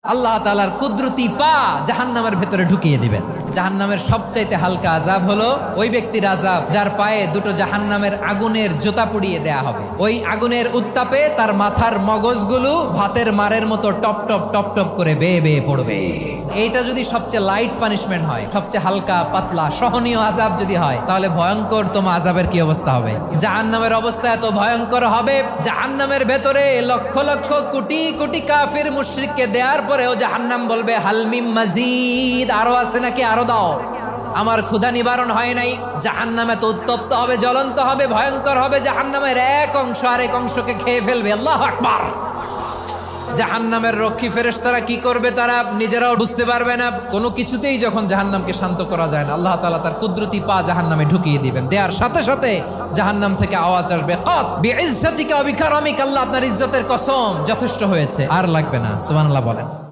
আল্লাহ তাআলার কুদরতি পা জাহান্নামের ভেতরে ঢুকিয়ে দিবেন। জাহান্নামের সবচাইতে হালকা আযাব হলো ওই ব্যক্তির আযাব যার পায়ে দুটো জাহান্নামের আগুনের জুতা পুড়িয়ে দেয়া হবে। ওই আগুনের উত্তাপে তার মাথার মগজগুলো ভাতের মারের মতো টপ টপ টপ টপ করে বেয়ে বেয়ে পড়বে। এইটা যদি সবচেয়ে লাইট পানিশমেন্ট হয়, সবচেয়ে হালকা পাতলা সহনীয় আযাব যদি হয়, তাহলে ভয়ঙ্কর তোমার আযাবের কি অবস্থা হবে? জাহান্নামের অবস্থা এত ভয়ঙ্কর হবে, জাহান্নামের ভেতরে লক্ষ লক্ষ কোটি কোটি কাফির মুশরিককে দেওয়ার পরেও জাহান্নাম বলবে হালমিম মাজিদ, আরো আছে নাকি, আরো দাও, আমার ক্ষুধা নিবারণ হয় নাই। জাহান্নামে তো উত্তপ্ত হবে, জ্বলন্ত হবে, ভয়ঙ্কর হবে। জাহান্নামের এক অংশ আরেক অংশকে খেয়ে ফেলবে। আল্লাহু আকবার। জাহান্নামের রক্ষী ফেরেশতারা কি করবে তারা নিজেরাও বুঝতে পারবে না। কোনো কিছুতেই যখন জাহান্নামকে শান্ত করা যায় না, আল্লাহ তাআলা তার কুদরতি পা জাহান্নামে ঢুকিয়ে দিবেন। দেওয়ার সাথে সাথে জাহান্নাম থেকে আওয়াজ আসবে, কাত বিইজ্জাতিকা ওয়া বিকারামিকা, আল্লাহ আপনার ইজ্জতের কসম, যথেষ্ট হয়েছে, আর লাগবে না। সুবহানাল্লাহ বলেন।